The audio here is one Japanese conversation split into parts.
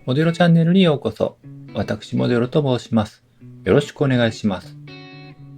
モデロチャンネルにようこそ。私、モデロと申します。よろしくお願いします。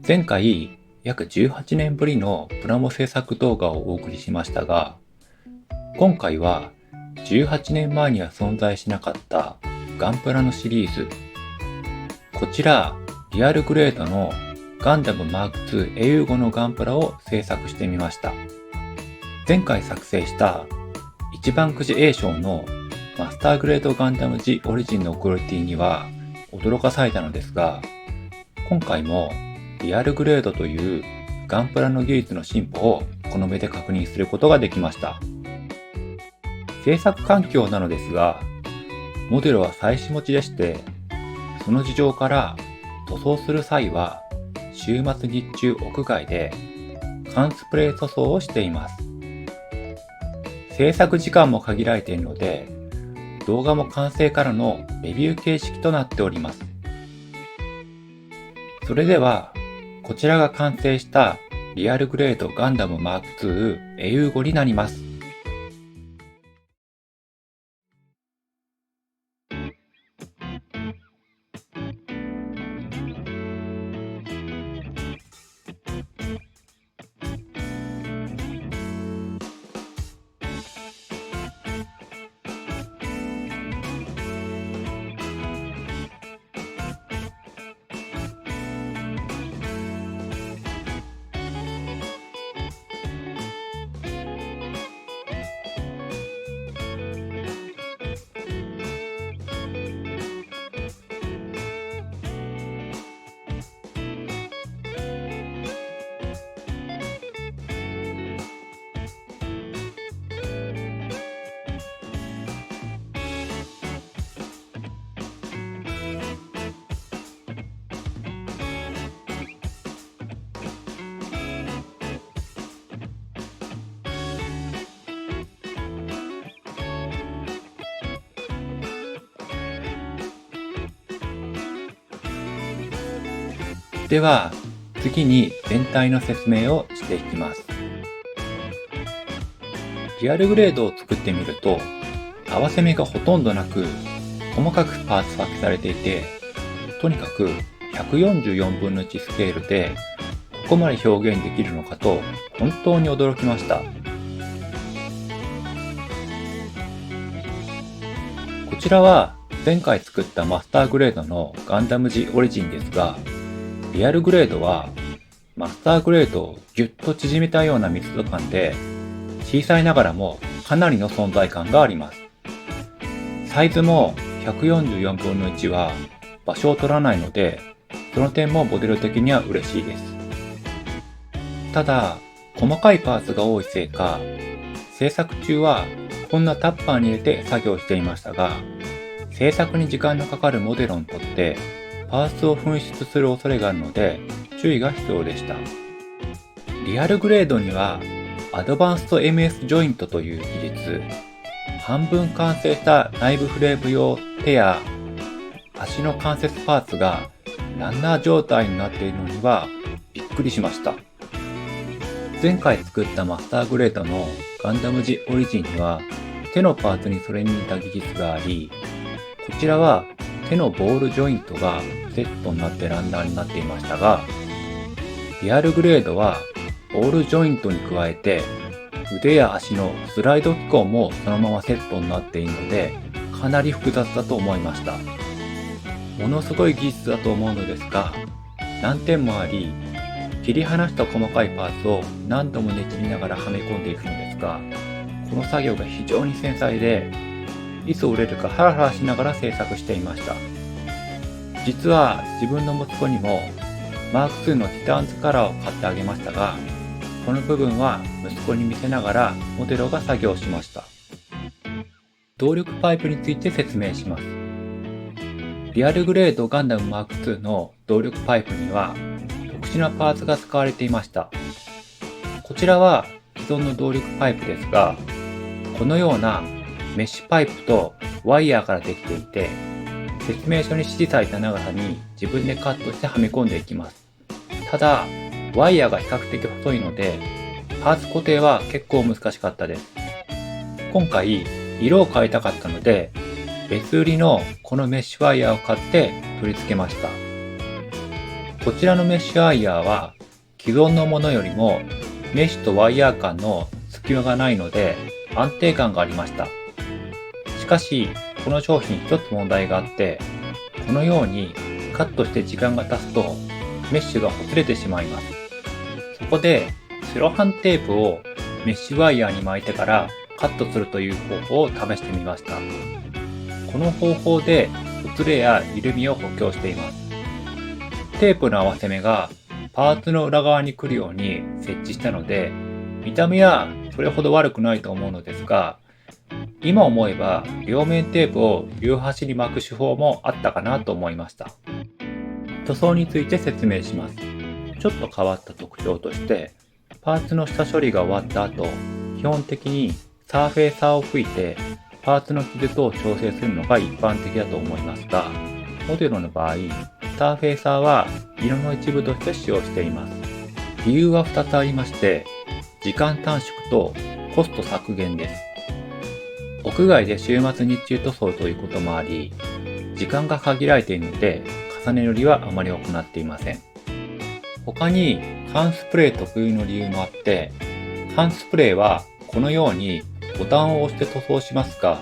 前回、約18年ぶりのプラモ制作動画をお送りしましたが、今回は18年前には存在しなかったガンプラのシリーズ。こちら、リアルグレードのガンダム M2 英雄語のガンプラを制作してみました。前回作成した一番くじ A 賞のマスターグレードガンダム G オリジンのクオリティには驚かされたのですが、今回もリアルグレードというガンプラの技術の進歩をこの目で確認することができました。制作環境なのですが、モデルは妻子持ちでして、その事情から塗装する際は週末日中屋外で缶スプレー塗装をしています。制作時間も限られているので、動画も完成からのレビュー形式となっております。それでは、こちらが完成したリアルグレードガンダム M2 英雄語になります。では、次に全体の説明をしていきます。リアルグレードを作ってみると、合わせ目がほとんどなく、細かくパーツ分けされていて、とにかく144分の1スケールで、ここまで表現できるのかと本当に驚きました。こちらは前回作ったマスターグレードのガンダム G オリジンですが、リアルグレードはマスターグレードをギュッと縮めたような密度感で、小さいながらもかなりの存在感があります。サイズも144分の1は場所を取らないので、その点もモデル的には嬉しいです。ただ、細かいパーツが多いせいか、制作中はこんなタッパーに入れて作業していましたが、制作に時間のかかるモデルにとってパーツを紛失する恐れがあるので注意が必要でした。リアルグレードにはアドバンスト MS ジョイントという技術、半分完成した内部フレーム用手や足の関節パーツがランナー状態になっているのにはびっくりしました。前回作ったマスターグレードのガンダム G オリジンには手のパーツにそれに似た技術があり、こちらは手のボールジョイントがセットになってランナーになっていましたが、リアルグレードはボールジョイントに加えて腕や足のスライド機構もそのままセットになっているので、かなり複雑だと思いました。ものすごい技術だと思うのですが、難点もあり、切り離した細かいパーツを何度もねじりながらはめ込んでいくのですが、この作業が非常に繊細で、いつ折れるかハラハラしながら制作していました。実は自分の息子にもマーク2のティターンズカラーを買ってあげましたが、この部分は息子に見せながらモデルが作業しました。動力パイプについて説明します。リアルグレードガンダムマーク2の動力パイプには特殊なパーツが使われていました。こちらは既存の動力パイプですが、このようなメッシュパイプとワイヤーからできていて、説明書に指示された長さに自分でカットしてはめ込んでいきます。ただ、ワイヤーが比較的細いので、パーツ固定は結構難しかったです。今回、色を変えたかったので、別売りのこのメッシュワイヤーを買って取り付けました。こちらのメッシュワイヤーは既存のものよりもメッシュとワイヤー間の隙間がないので安定感がありました。しかしこの商品一つ問題があって、このようにカットして時間が経つとメッシュがほつれてしまいます。そこでセロハンテープをメッシュワイヤーに巻いてからカットするという方法を試してみました。この方法でほつれや緩みを補強しています。テープの合わせ目がパーツの裏側に来るように設置したので、見た目はそれほど悪くないと思うのですが、今思えば両面テープを両端に巻く手法もあったかなと思いました。塗装について説明します。ちょっと変わった特徴として、パーツの下処理が終わった後、基本的にサーフェーサーを吹いてパーツの傷等を調整するのが一般的だと思いますが、モデルの場合、サーフェーサーは色の一部として使用しています。理由は2つありまして、時間短縮とコスト削減です。屋外で週末日中塗装ということもあり、時間が限られているので、重ね塗りはあまり行っていません。他に缶スプレー特有の理由もあって、缶スプレーはこのようにボタンを押して塗装しますが、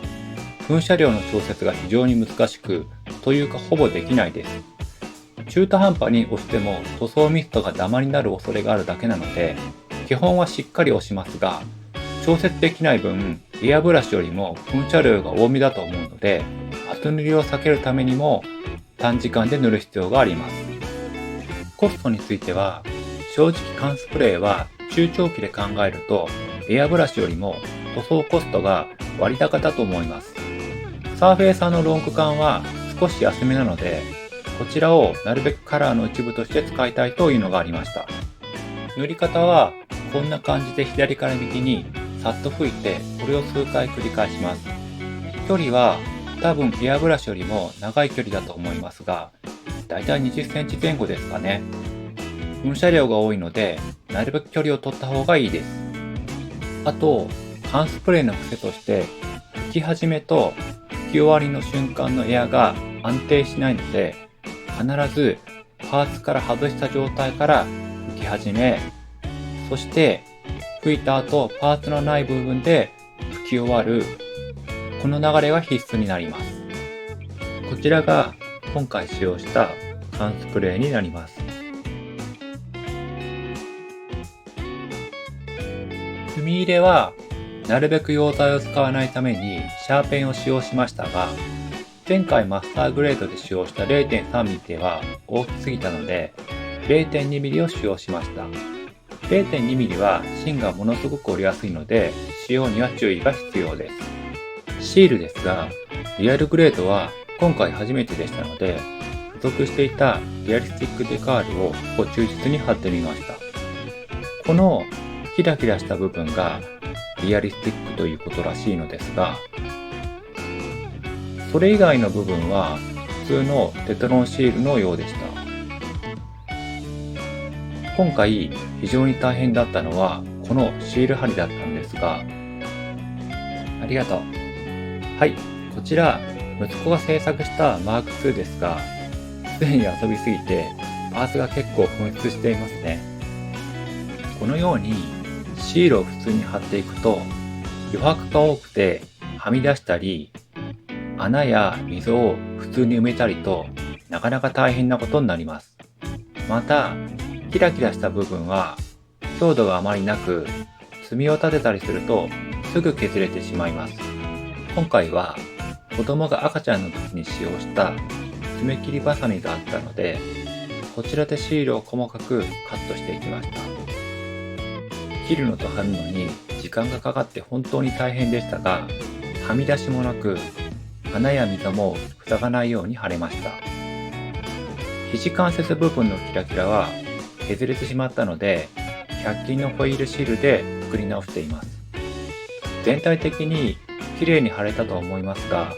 噴射量の調節が非常に難しく、というかほぼできないです。中途半端に押しても塗装ミストがダマになる恐れがあるだけなので、基本はしっかり押しますが、調節できない分、エアブラシよりも噴射量が多めだと思うので、後塗りを避けるためにも短時間で塗る必要があります。コストについては、正直缶スプレーは中長期で考えるとエアブラシよりも塗装コストが割高だと思います。サーフェイサーのロング缶は少し安めなので、こちらをなるべくカラーの一部として使いたいというのがありました。塗り方はこんな感じで左から右にさっと吹いて、これを数回繰り返します。距離は多分エアブラシよりも長い距離だと思いますが、だいたい20センチ前後ですかね。噴射量が多いので、なるべく距離を取った方がいいです。あと、缶スプレーの癖として、吹き始めと吹き終わりの瞬間のエアが安定しないので、必ずパーツから外した状態から吹き始め、そして吹いた後パーツのない部分で吹き終わる、この流れが必須になります。こちらが今回使用した缶スプレーになります。墨入れはなるべく溶剤を使わないためにシャーペンを使用しましたが、前回マスターグレードで使用した 0.3 ミリでは大きすぎたので 0.2 ミリを使用しました。0.2 ミリは芯がものすごく折れやすいので使用には注意が必要です。シールですが、リアルグレードは今回初めてでしたので、付属していたリアリスティックデカールを忠実に貼ってみました。このキラキラした部分がリアリスティックということらしいのですが、それ以外の部分は普通のテトロンシールのようでした。今回非常に大変だったのはこのシール貼りだったんですが、ありがとう。はい、こちら息子が制作したマーク2ですが、すでに遊びすぎてパーツが結構紛失していますね。このようにシールを普通に貼っていくと余白が多くてはみ出したり、穴や溝を普通に埋めたりとなかなか大変なことになります。またキラキラした部分は強度があまりなく、墨を立てたりするとすぐ削れてしまいます。今回は子供が赤ちゃんの時に使用した爪切りバサミがあったので、こちらでシールを細かくカットしていきました。切るのと貼るのに時間がかかって本当に大変でしたが、はみ出しもなく穴や溝も塞がないように貼れました。肘関節部分のキラキラは削れてしまったので、100均のホイールシールで作り直しています。全体的に綺麗に貼れたと思いますが、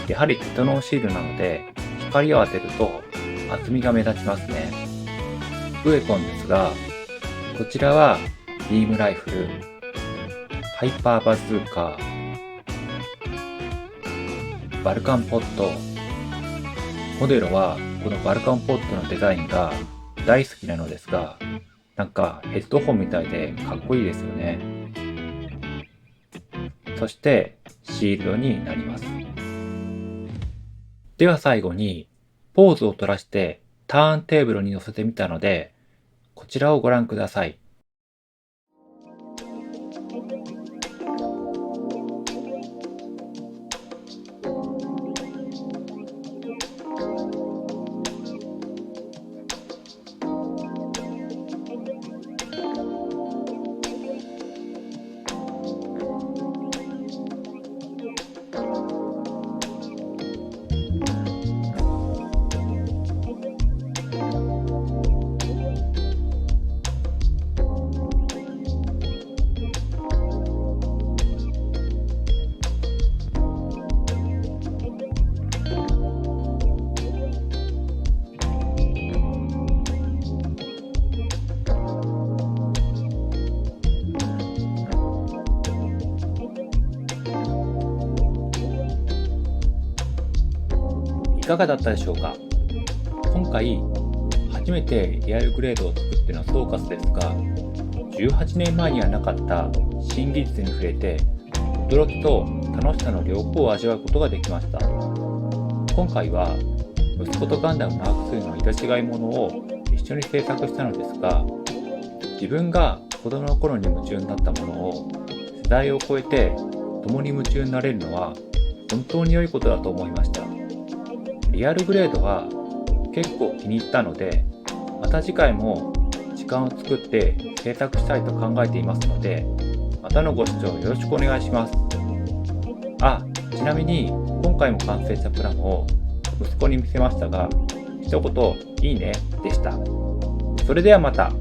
やはりテトロンシールなので光を当てると厚みが目立ちますね。ウェポンですが、こちらはビームライフル、ハイパーバズーカー、バルカンポット。モデルはこのバルカンポットのデザインが大好きなのですが、なんかヘッドホンみたいでかっこいいですよね。そしてシールドになります。では最後にポーズを取らしてターンテーブルに乗せてみたので、こちらをご覧ください。いかがだったでしょうか。今回初めてリアルグレードを作っての総括ですが、18年前にはなかった新技術に触れて驚きと楽しさの両方を味わうことができました。今回は息子とガンダムマーク2の色違いものを一緒に制作したのですが、自分が子供の頃に夢中になったものを世代を超えて共に夢中になれるのは本当に良いことだと思いました。リアルグレードは結構気に入ったので、また次回も時間を作って制作したいと考えていますので、またのご視聴よろしくお願いします。ちなみに今回も完成したプランを息子に見せましたが、一言いいねでした。それではまた。